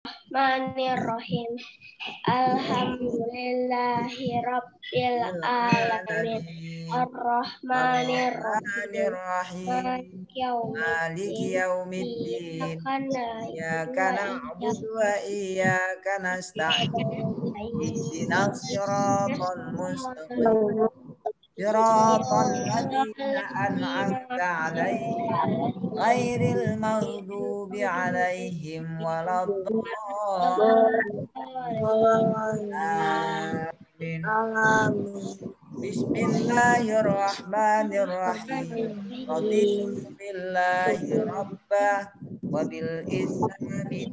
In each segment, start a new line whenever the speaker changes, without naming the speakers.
Bismillahirrahmanirrahim. Alhamdulillahi Rabbil Alamin. Ar-Rahmanirrahim.
Maliki yaumiddin. Iyyaka na'budu wa iyyaka nasta'in. Ihdinas siratal mustaqim. Siratal ladzina an'amta 'alaihim ghairil maghdubi 'alaihim waladdallin. Bismillahirrahmanirrahim. Raditu billahi rabbah wa bil islami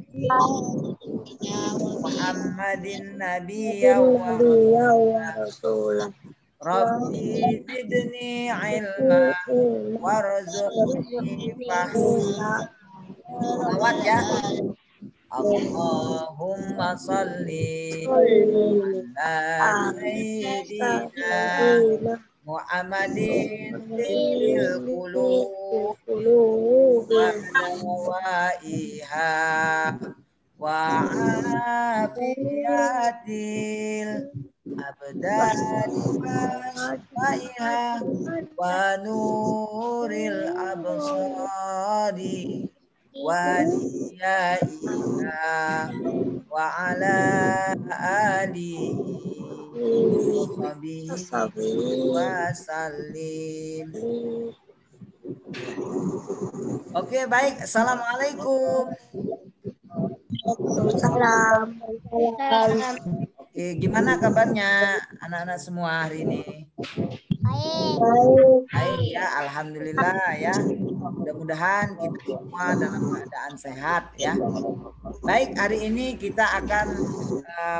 Muhammadin nabiyya wa rasulah. Rabbi zidni ilma warzuqni fahma. Salawat ya. Allahumma salli ala sayyidina Muhammadin tibbil qulub wa dawaiha wa afiyatil abdani wasfaiha wa nuril absari wa diyaiha wa ala alihi wa sallim. Oke, baik. Assalamualaikum.
Salam.
Gimana kabarnya anak-anak semua hari ini? Baik ya, alhamdulillah ya. Mudah-mudahan kita semua dalam keadaan sehat ya. Baik, hari ini kita akan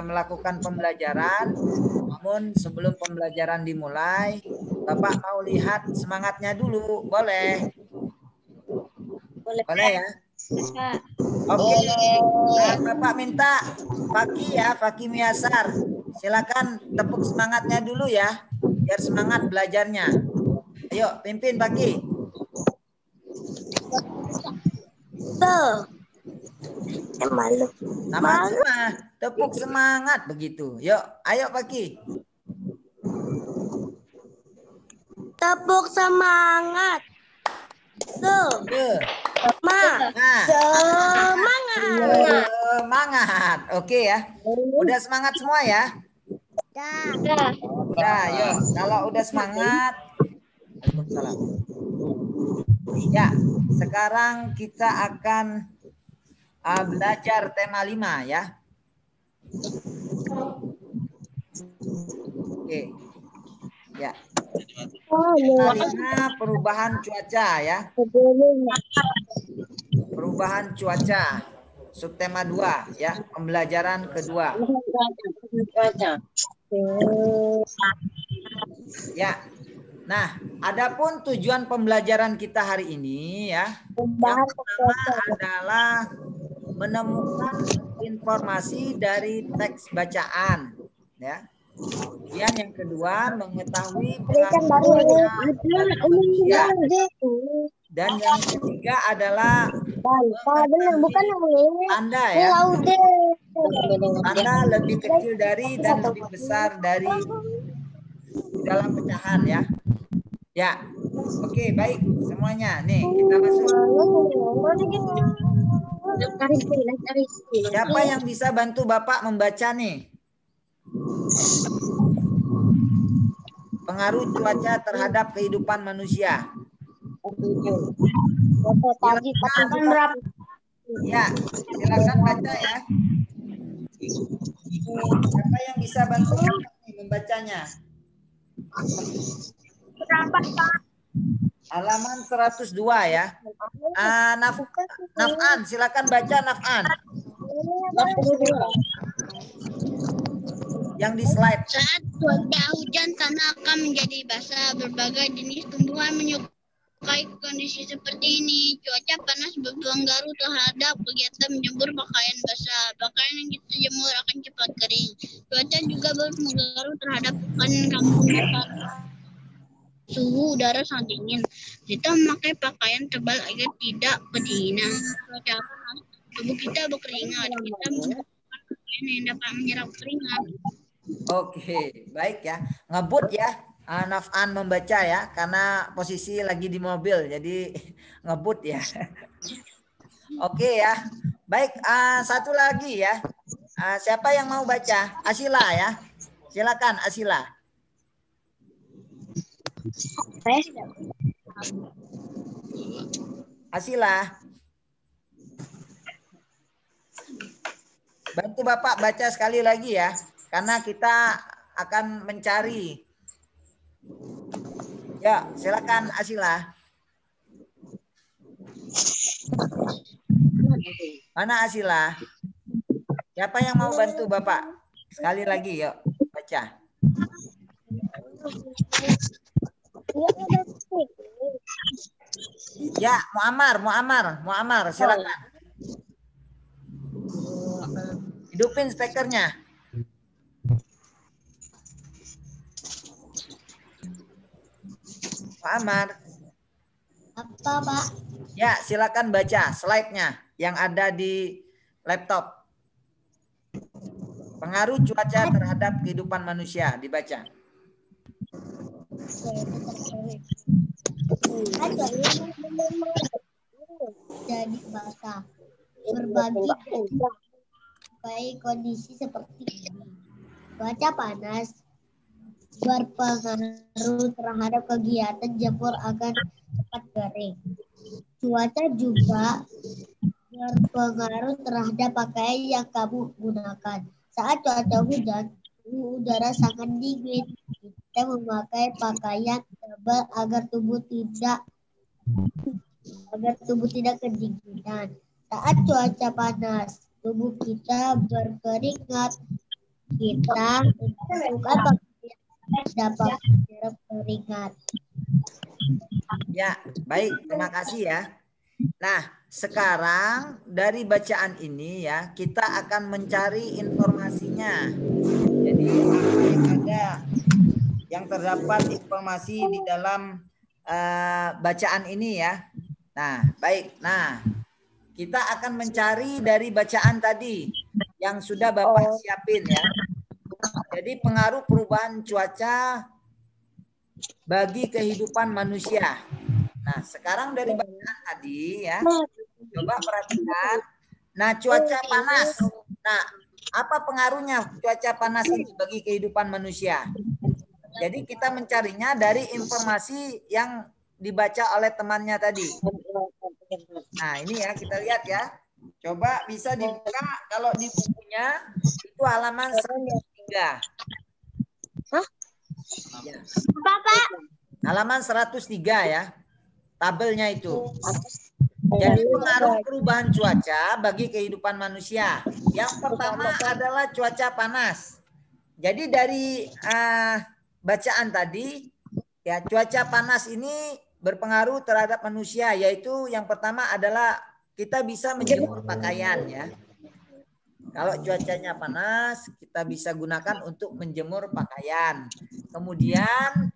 melakukan pembelajaran. Namun sebelum pembelajaran dimulai, Bapak mau lihat semangatnya dulu, boleh? Boleh ya? Oke. Bapak minta Fakih Miasar. Silakan tepuk semangatnya dulu ya, biar semangat belajarnya. Ayo, pimpin Fakih.
Malu.
Sama-sama, tepuk semangat begitu. Yuk, ayo Fakih.
Tepuk semangat.
Semangat. Oke ya. Udah semangat semua ya? Udah, yuk. Kalau udah semangat. Waalaikumsalam. Ya, sekarang kita akan belajar tema 5 ya. Oke. Ya. Tema 5 perubahan cuaca ya. Perubahan cuaca. Subtema 2 ya, pembelajaran kedua. Ya. Nah, adapun tujuan pembelajaran kita hari ini ya, yang pertama adalah menemukan informasi dari teks bacaan ya. Kemudian yang kedua mengetahui manusia. Dan yang ketiga adalah tanda ya. Tanda lebih kecil dari dan lebih besar dari dalam pecahan ya. Ya, oke baik semuanya. Nih kita masuk. Siapa yang bisa bantu Bapak membaca nih? Pengaruh cuaca terhadap kehidupan manusia. Ya, silakan baca ya. Siapa yang bisa bantu membacanya? Halaman 102 ya. Naf'an, silakan baca Naf'an. Yang di slide.
Saat cuaca hujan, tanah akan menjadi basah. Berbagai jenis tumbuhan menyukai kondisi seperti ini. Cuaca panas berpengaruh terhadap kegiatan menjemur pakaian basah. Pakaian yang kita jemur akan cepat kering. Cuaca juga berpengaruh terhadap pakan kampung besar. Suhu udara sangat dingin. Kita memakai pakaian tebal agar tidak kedinginan. Cuaca panas tubuh kita berkeringat. Kita menggunakan pakaian yang dapat menyerap keringat.
Oke, baik ya. Ngebut ya. Naf'an membaca ya, karena posisi lagi di mobil, jadi ngebut ya. Oke ya. Baik, satu lagi ya. Siapa yang mau baca? Asila ya. Silakan Asila. Asila. Bantu Bapak baca sekali lagi ya. Karena kita akan mencari. Ya, silakan Asila. Mana Asila? Siapa yang mau bantu Bapak? Sekali lagi yuk baca. Ya, Muammar, silakan. Hidupin speakernya. Muammar.
Apa, Pak?
Ya, silakan baca slide-nya yang ada di laptop. Pengaruh cuaca terhadap kehidupan manusia, dibaca.
Jadi basah. Berbagi baik kondisi seperti ini. Cuaca panas berpengaruh terhadap kegiatan jamur agar cepat kering. Cuaca juga berpengaruh terhadap pakaian yang kamu gunakan. Saat cuaca hujan, suhu udara sangat dingin. Kita memakai pakaian tebal agar tubuh tidak kedinginan. Saat cuaca panas, tubuh kita berkeringat. Kita membutuhkan pakaian yang dapat menyerap keringat.
Ya, baik. Terima kasih ya. Nah, sekarang dari bacaan ini ya, kita akan mencari informasinya. Jadi ada yang terdapat informasi di dalam bacaan ini ya. Nah, baik. Nah, kita akan mencari dari bacaan tadi yang sudah Bapak siapin ya. Jadi pengaruh perubahan cuaca bagi kehidupan manusia. Nah, sekarang dari bacaan tadi ya, coba perhatikan. Nah, cuaca panas. Nah, apa pengaruhnya cuaca panas ini bagi kehidupan manusia? Jadi kita mencarinya dari informasi yang dibaca oleh temannya tadi. Nah, ini ya kita lihat ya. Coba bisa dibuka kalau di bukunya itu halaman 103.
Hah?
Ya.
Bapak?
Halaman 103 ya. Tabelnya itu. Jadi pengaruh perubahan cuaca bagi kehidupan manusia. Yang pertama adalah cuaca panas. Jadi dari bacaan tadi ya, cuaca panas ini berpengaruh terhadap manusia, yaitu yang pertama adalah kita bisa menjemur pakaian ya. Kalau cuacanya panas, kita bisa gunakan untuk menjemur pakaian. Kemudian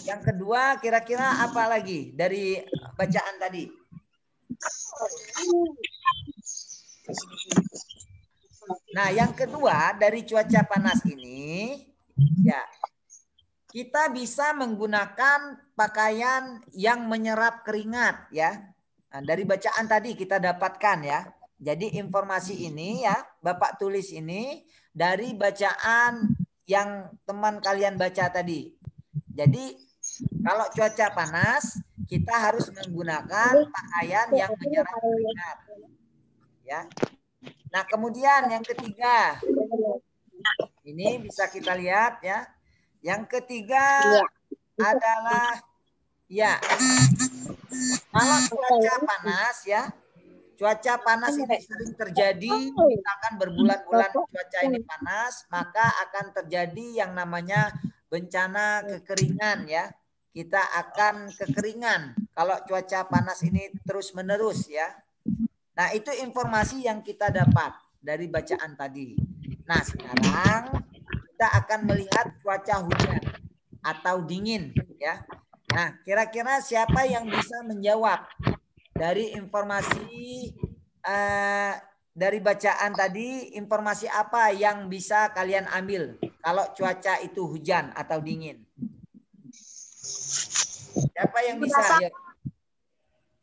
yang kedua kira-kira apa lagi dari bacaan tadi? Nah, yang kedua dari cuaca panas ini ya, kita bisa menggunakan pakaian yang menyerap keringat ya. Nah, dari bacaan tadi kita dapatkan ya. Jadi informasi ini ya, Bapak tulis ini dari bacaan yang teman kalian baca tadi. Jadi kalau cuaca panas, kita harus menggunakan pakaian yang menyerap keringat. Ya. Nah, kemudian yang ketiga. Ini bisa kita lihat ya. Yang ketiga adalah ya, kalau cuaca panas ya, cuaca panas ini sering terjadi, misalkan berbulan-bulan cuaca ini panas, maka akan terjadi yang namanya bencana kekeringan ya. Kita akan kekeringan kalau cuaca panas ini terus-menerus ya. Nah, itu informasi yang kita dapat dari bacaan tadi. Nah, sekarang kita akan melihat cuaca hujan atau dingin ya. Nah, kira-kira siapa yang bisa menjawab dari informasi dari bacaan tadi informasi apa yang bisa kalian ambil kalau cuaca itu hujan atau dingin? Siapa yang bisa? Yuk.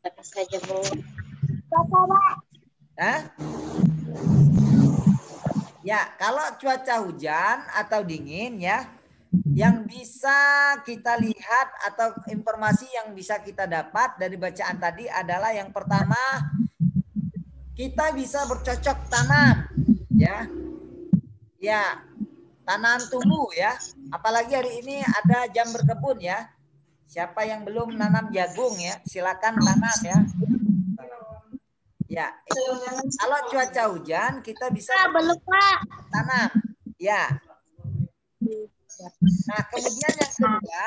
Apa saja, Bu?
Hah? Ya, kalau cuaca hujan atau dingin ya, yang bisa kita lihat atau informasi yang bisa kita dapat dari bacaan tadi adalah yang pertama, kita bisa bercocok tanam, ya, ya, tanam tumbuh ya. Apalagi hari ini ada jam berkebun ya. Siapa yang belum nanam jagung ya, silakan tanam ya. Ya, kalau cuaca hujan kita bisa
belum Pak.
tanam, ya. Nah, kemudian yang kedua,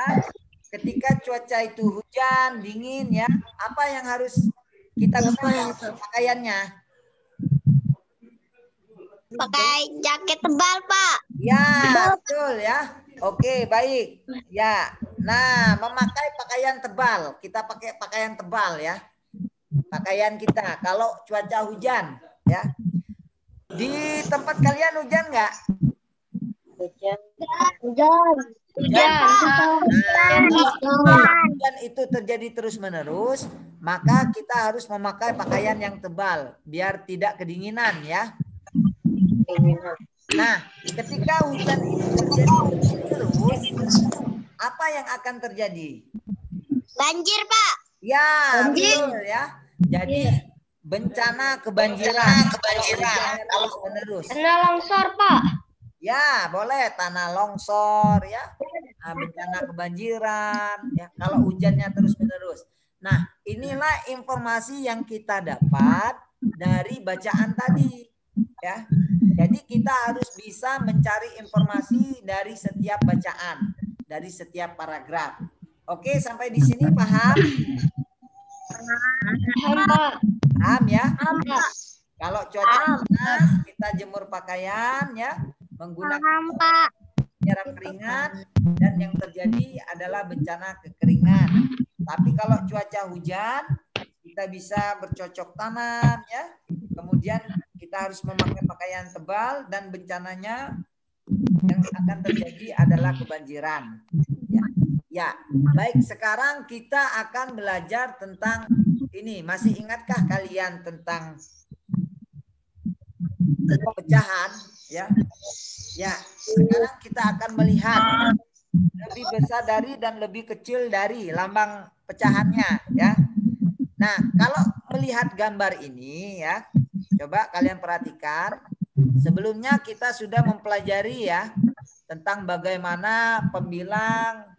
ketika cuaca itu hujan, dingin ya, apa yang harus kita gunakan pakaiannya?
Pakai jaket tebal Pak.
Ya, betul ya. Oke, baik. Ya. Nah, memakai pakaian tebal. Kita pakai pakaian tebal ya. Pakaian kita kalau cuaca hujan ya. Di tempat kalian hujan nggak?
Hujan.
Hujan.
Hujan itu terjadi terus-menerus, maka kita harus memakai pakaian yang tebal biar tidak kedinginan ya. Nah, ketika hujan itu terjadi terus, apa yang akan terjadi?
Banjir Pak.
Ya, betul ya. Jadi bencana kebanjiran terus menerus.
Tanah longsor Pak.
Ya, boleh tanah longsor ya. Nah, bencana kebanjiran ya kalau hujannya terus-menerus. Nah, inilah informasi yang kita dapat dari bacaan tadi ya. Jadi kita harus bisa mencari informasi dari setiap bacaan, dari setiap paragraf. Oke, sampai di sini paham? Paham ya? Kalau cuaca panas, kita jemur pakaian ya, menggunakan nyerap keringat, dan yang terjadi adalah bencana kekeringan. Tapi kalau cuaca hujan, kita bisa bercocok tanam ya. Kemudian kita harus memakai pakaian tebal dan bencananya yang akan terjadi adalah kebanjiran. Ya, baik, sekarang kita akan belajar tentang ini. Masih ingatkah kalian tentang pecahan? Ya, ya. Sekarang kita akan melihat lebih besar dari dan lebih kecil dari lambang pecahannya. Ya. Nah, kalau melihat gambar ini, ya, coba kalian perhatikan. Sebelumnya kita sudah mempelajari ya tentang bagaimana pembilang,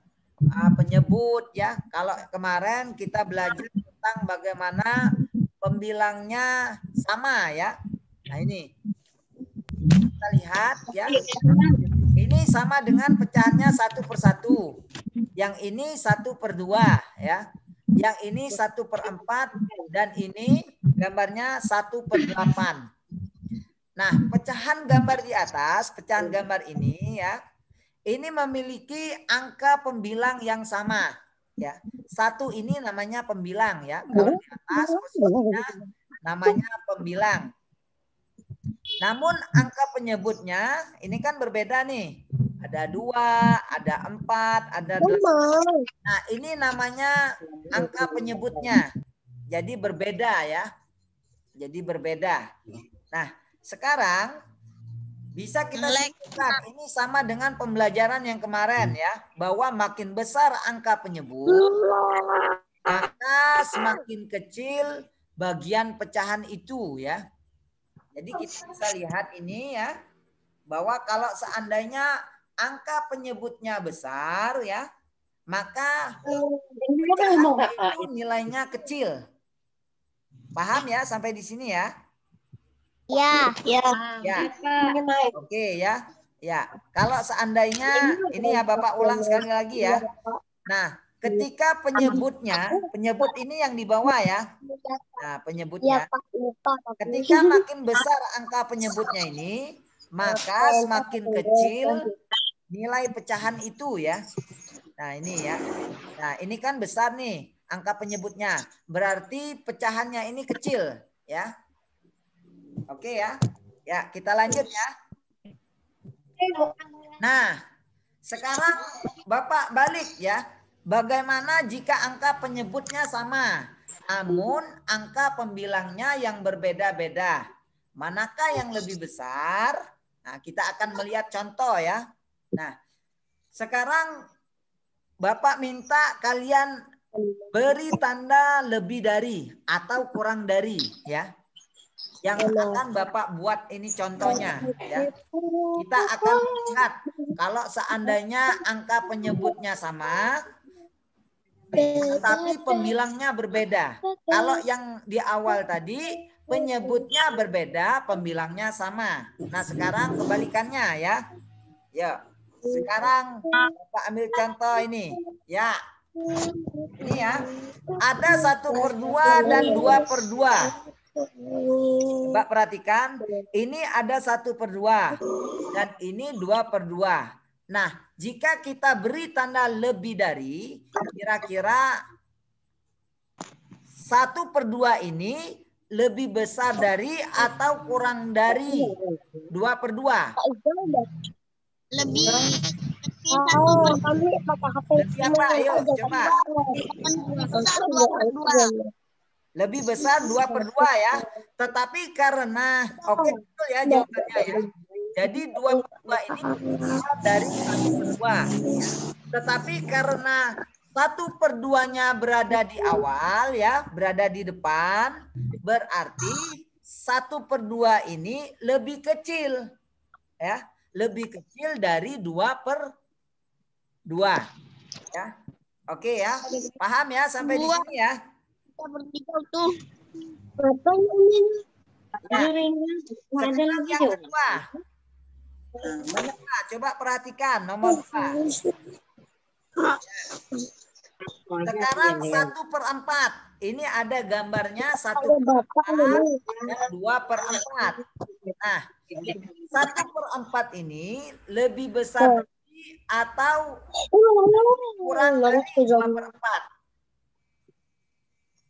penyebut ya. Kalau kemarin kita belajar tentang bagaimana pembilangnya sama ya. Nah ini kita lihat ya. Ini sama dengan pecahannya 1/1. Yang ini 1/2 ya. Yang ini 1/4 dan ini gambarnya 1/8. Nah, pecahan gambar di atas, pecahan gambar ini ya. Ini memiliki angka pembilang yang sama ya. 1 ini namanya pembilang ya. Kalau di atas posisinya namanya pembilang. Namun angka penyebutnya ini kan berbeda nih. Ada 2, ada 4, ada 8. Nah, ini namanya angka penyebutnya. Jadi berbeda ya. Jadi berbeda. Nah, sekarang bisa kita simpulkan ini sama dengan pembelajaran yang kemarin ya, bahwa makin besar angka penyebut, maka semakin kecil bagian pecahan itu ya. Jadi kita bisa lihat ini ya, bahwa kalau seandainya angka penyebutnya besar ya, maka pecahan itu nilainya kecil. Paham ya sampai di sini ya?
Ya.
Ya. Oke ya. Ya, kalau seandainya ini ya Bapak ulang sekali lagi ya. Nah, ketika penyebutnya, penyebut ini yang di bawah ya. Nah, penyebutnya. Ketika makin besar angka penyebutnya ini, maka semakin kecil nilai pecahan itu ya. Nah, ini ya. Nah, ini kan besar nih angka penyebutnya. Berarti pecahannya ini kecil ya. Oke ya. Ya, kita lanjut ya. Nah, sekarang Bapak balik ya. Bagaimana jika angka penyebutnya sama, namun angka pembilangnya yang berbeda-beda? Manakah yang lebih besar? Nah, kita akan melihat contoh ya. Nah, sekarang Bapak minta kalian beri tanda lebih dari atau kurang dari ya. Yang akan Bapak buat ini contohnya ya. Kita akan lihat kalau seandainya angka penyebutnya sama tetapi pembilangnya berbeda. Kalau yang di awal tadi penyebutnya berbeda, pembilangnya sama. Nah, sekarang kebalikannya ya. Ya. Sekarang Bapak ambil contoh ini. Ya. Ini ya. Ada 1/2 dan 2/2. Coba perhatikan, ini ada 1/2 dan ini 2/2. Nah, jika kita beri tanda lebih dari, kira-kira 1/2 ini lebih besar dari atau kurang dari 2/2?
Lebih
Lebih apa? Ayo coba. Lebih besar 2/2 ya. Tetapi karena, oke betul ya jawabannya ya. Jadi 2/2 ini besar dari 1/2. Ya. Tetapi karena 1/2-nya berada di awal ya, berada di depan, berarti 1/2 ini lebih kecil. Ya, lebih kecil dari 2/2. Ya. Oke ya. Paham ya sampai di sini ya?
bertiga tuh.
Sekarang yang kedua. Coba perhatikan nomor 2. Sekarang 1/4. Ini ada gambarnya 1/4 dan 2/4. Nah, 1/4 ini lebih besar dari atau kurang dari 2/4.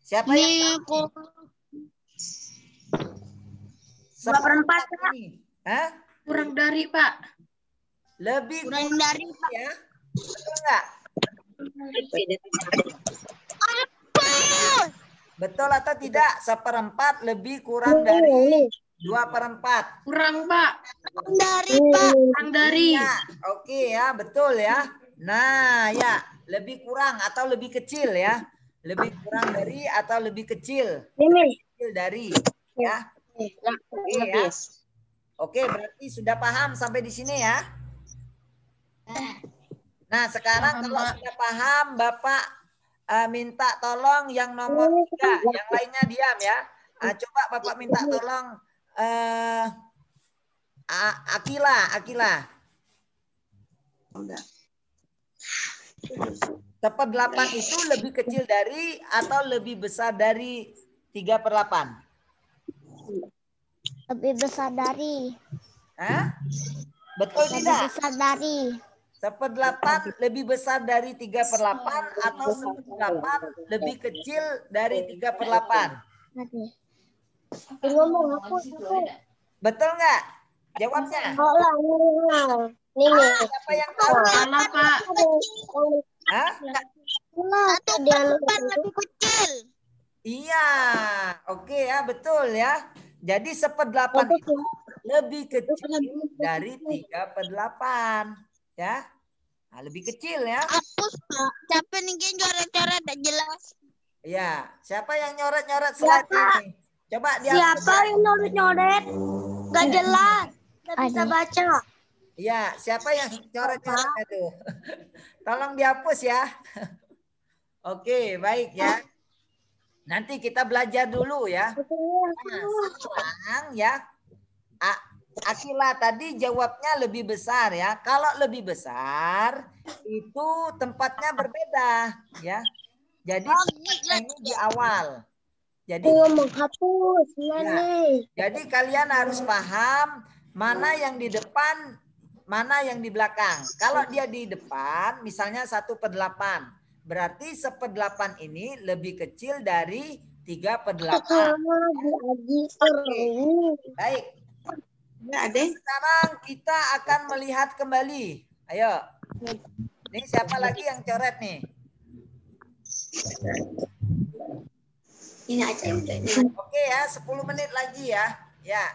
Siapa yang tahu?
2/4, Pak.
Hah?
Kurang dari, Pak.
Lebih
Kurang dari, Pak.
ya? Betul nggak? Betul atau tidak? 1/4 lebih kurang dari 2/4.
Kurang, Pak.
Kurang dari, Pak.
Kurang dari.
Ya, oke ya, betul ya. Nah, ya, lebih kurang atau lebih kecil ya. Lebih kurang dari atau lebih kecil. Lebih kecil dari ya. Oke ya. Oke, berarti sudah paham sampai di sini ya. Nah, sekarang kalau sudah paham, Bapak minta tolong yang nomor 3, yang lainnya diam ya. Coba Bapak minta tolong Akila. 1/8 itu lebih kecil dari atau lebih besar dari 3/8?
Lebih besar dari.
Hah? Betul
Lebih
tidak?
besar dari.
1/8 lebih besar dari 3/8 atau 1/8 lebih kecil dari 3/8? Betul nggak? Jawabnya. Siapa yang tahu?
Salah, Pak.
Hah?
1/4 lebih kecil.
Iya, oke ya, betul ya. Jadi 1/8 itu lebih kecil dari 3/8 ya. Nah, lebih kecil ya.
Hapus, Pak. Capek nih gen coret-coret tak jelas.
Iya, siapa yang nyoret-nyoret slide ini? Coba dia.
Siapa yang nyoret-nyoret? Gak jelas. Gak bisa baca.
Iya, siapa yang coret-coret itu? Tolong dihapus ya. Oke, baik ya. Nanti kita belajar dulu ya. Nah, sekarang ya. Akila tadi jawabnya lebih besar ya. Kalau lebih besar itu tempatnya berbeda ya. Jadi ini di awal. Jadi
menghapus.
jadi kalian harus paham mana yang di depan, mana yang di belakang. Kalau dia di depan, misalnya 1/8. Berarti 1/8 ini lebih kecil dari 3/8. Baik. Sekarang kita akan melihat kembali. Ayo. Ini siapa lagi yang coret nih?
Ini aja.
Oke ya, 10 menit lagi ya. Ya.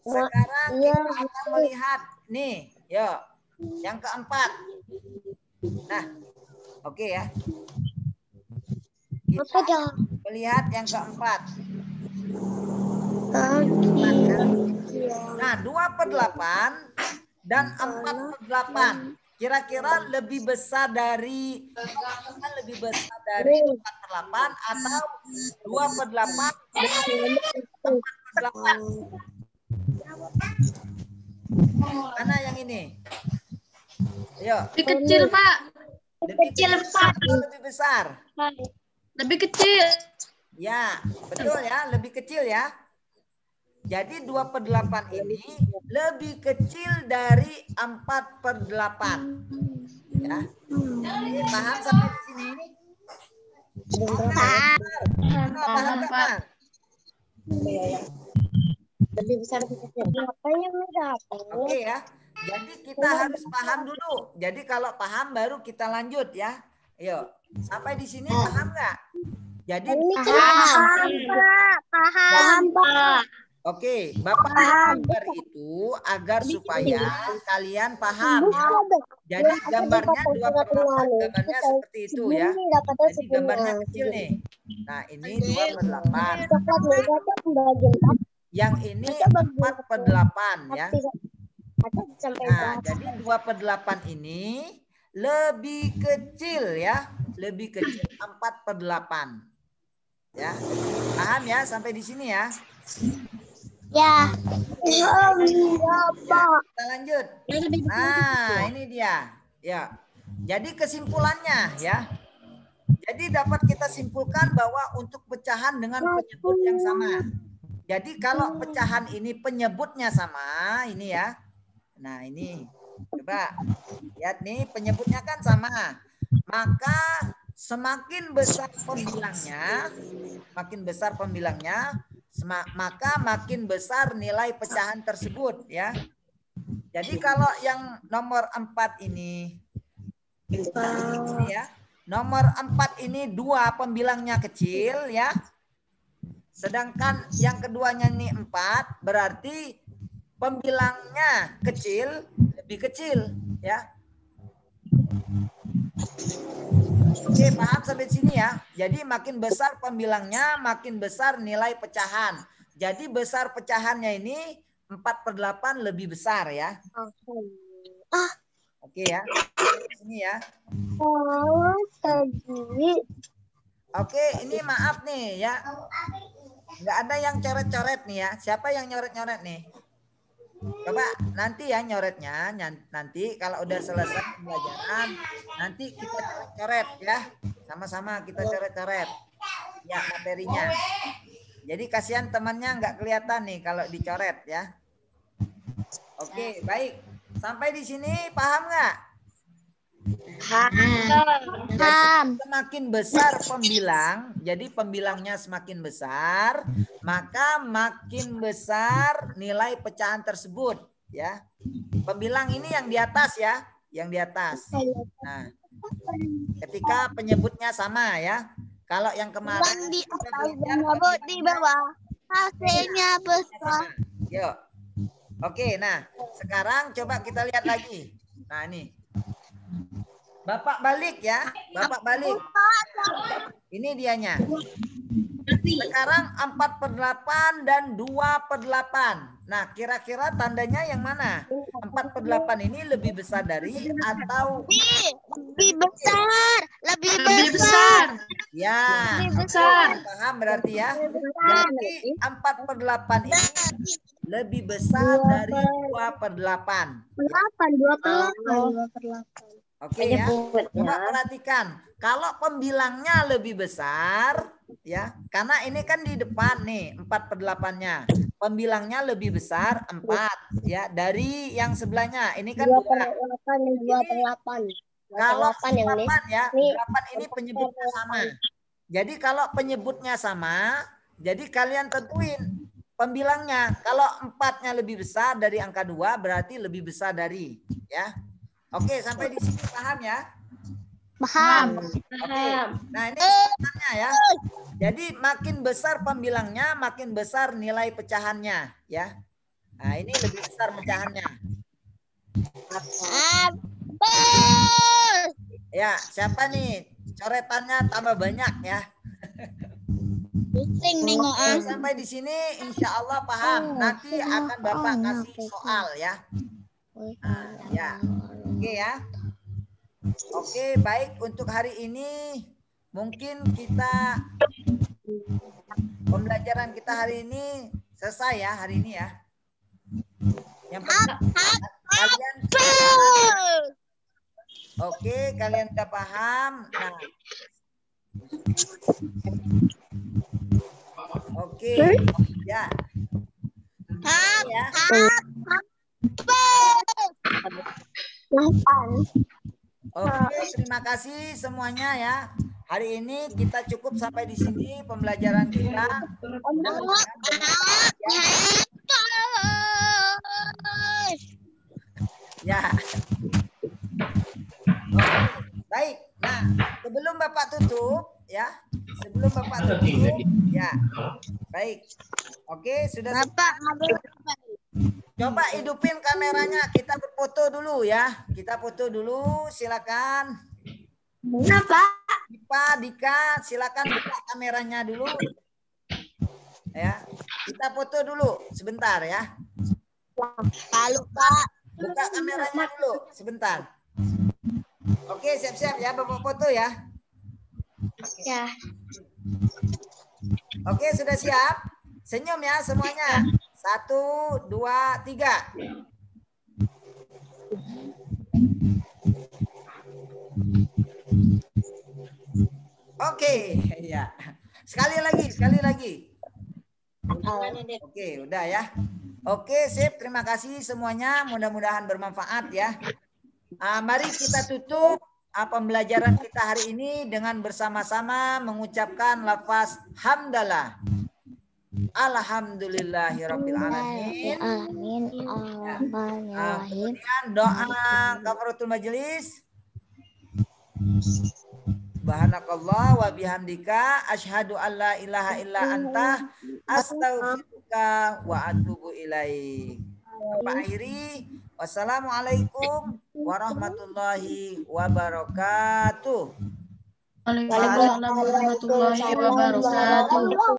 Sekarang kita akan melihat nih, yuk. Yang keempat. Nah, oke ya. Kita melihat yang keempat. Nah, 2/8 dan 4/8. Kira-kira lebih besar dari 4/8 atau 2/8 dari 4/8? Mana yang ini? Ayo.
Lebih kecil, Pak.
Lebih kecil atau lebih besar?
Lebih kecil.
Ya, betul ya, lebih kecil ya. Jadi 2/8 ini lebih kecil dari 4/8. Ya. Ini paham sampai di sini? Paham Pak?
Lebih besar lebih kecil.
Oke ya. Jadi kita harus paham dulu. Jadi kalau paham baru kita lanjut ya. Ayo, sampai di sini paham nggak? Jadi
Paham, Pak.
Oke, Bapak gambar itu agar supaya kalian paham ya. Jadi gambarnya 2/8, gambarnya seperti itu ya. Jadi gambarnya kecil nih. Nah, ini 2/8. Yang ini 4/8 ya. Nah, jadi 2/8 ini lebih kecil ya. Lebih kecil 4/8. Ya. Paham ya sampai di sini ya?
Ya.
Kita lanjut. Nah, ini dia. Ya. Jadi kesimpulannya ya. Jadi dapat kita simpulkan bahwa untuk pecahan dengan penyebut yang sama. Jadi kalau pecahan ini penyebutnya sama, ini ya. Nah, ini. Coba lihat nih, penyebutnya kan sama. Maka semakin besar pembilangnya, maka makin besar nilai pecahan tersebut ya. Jadi kalau yang nomor 4 ini ya. Nomor 4 ini 2 pembilangnya kecil ya. Sedangkan yang keduanya ini 4 berarti pembilangnya kecil, lebih kecil ya. Oke, paham sampai sini ya. Jadi makin besar pembilangnya, makin besar nilai pecahan. Jadi besar pecahannya ini 4/8 lebih besar ya. Oke ya. Sini ya. Oke, ini maaf nih ya. Nggak ada yang coret-coret nih ya. Siapa yang nyoret-nyoret nih? Coba nanti ya nyoretnya. Nanti kalau udah selesai pembelajaran, nanti kita coret-coret ya. Sama-sama kita coret-coret. Ya materinya. Jadi kasihan temannya nggak kelihatan nih kalau dicoret ya. Oke, baik. Sampai di sini paham nggak?
Paham.
Semakin besar pembilang, jadi pembilangnya semakin besar, maka makin besar nilai pecahan tersebut ya. Pembilang ini yang di atas ya, yang di atas. Nah, ketika penyebutnya sama ya. Kalau yang kemarin
di bawah hasilnya besar.
Yuk. Oke, nah sekarang coba kita lihat lagi. Nah ini. Bapak balik ya, Bapak balik. Ini dianya. Sekarang 4/8 dan 2/8. Nah, kira-kira tandanya yang mana? 4/8 ini lebih besar dari atau
Lebih besar. Lebih besar.
Ya,
Lebih besar.
paham berarti ya. Jadi 4/8 ini lebih besar dari 2/8.
2/8.
Oke ya. Coba perhatikan. Kalau pembilangnya lebih besar ya, karena ini kan di depan nih 4/8-nya. Pembilangnya lebih besar 4 ya dari yang sebelahnya. Ini kan 2.
2/8.
Kalau 8 ya, 8 ini penyebutnya sama. Jadi kalau penyebutnya sama, jadi kalian tentuin pembilangnya. Kalau 4-nya lebih besar dari angka 2 berarti lebih besar dari, ya. Oke, sampai di sini paham ya?
Paham.
Oke. Nah, ini kesimpulannya ya. Jadi makin besar pembilangnya, makin besar nilai pecahannya, ya. Nah, ini lebih besar pecahannya. Ya, siapa nih? Coretannya tambah banyak ya.
Pusing nengok
Oke, sampai di sini insya Allah paham. Nanti akan Bapak kasih soal ya. Nah, ya. Oke ya. Oke, baik untuk hari ini mungkin kita pembelajaran kita hari ini selesai ya hari ini ya. Yang kalian oke, kalian udah paham. Nah. Oke. Ya. Ya. Oke, terima kasih semuanya ya. Hari ini kita cukup sampai di sini pembelajaran kita. Ya. Oke, baik. Nah, sebelum Bapak tutup ya. Sebelum Bapak tutup ya. Baik. Oke, sudah
Bapak
coba hidupin kameranya, kita berfoto dulu ya. Kita foto dulu, silakan.
Kenapa?
Dipa, Dika, silakan buka kameranya dulu. Ya, kita foto dulu sebentar ya.
Halo Pak.
Buka kameranya dulu sebentar. Oke, siap-siap ya Bapak foto ya.
Ya.
Oke, sudah siap? Senyum ya semuanya. 1, 2, 3. Oke, ya. Sekali lagi. Oke, udah ya. Oke, sip. Terima kasih semuanya. Mudah-mudahan bermanfaat ya. Mari kita tutup pembelajaran kita hari ini dengan bersama-sama mengucapkan lafaz hamdalah. Alhamdulillahirabbil alamin. Kemudian doa kafaratul majelis. Subhanakallah wa bihamdika asyhadu alla ilaha illa anta astaghfiruka wa atubu ilaik. Bapak akhiri, wassalamualaikum warahmatullahi wabarakatuh.
Waalaikumsalam warahmatullahi wabarakatuh.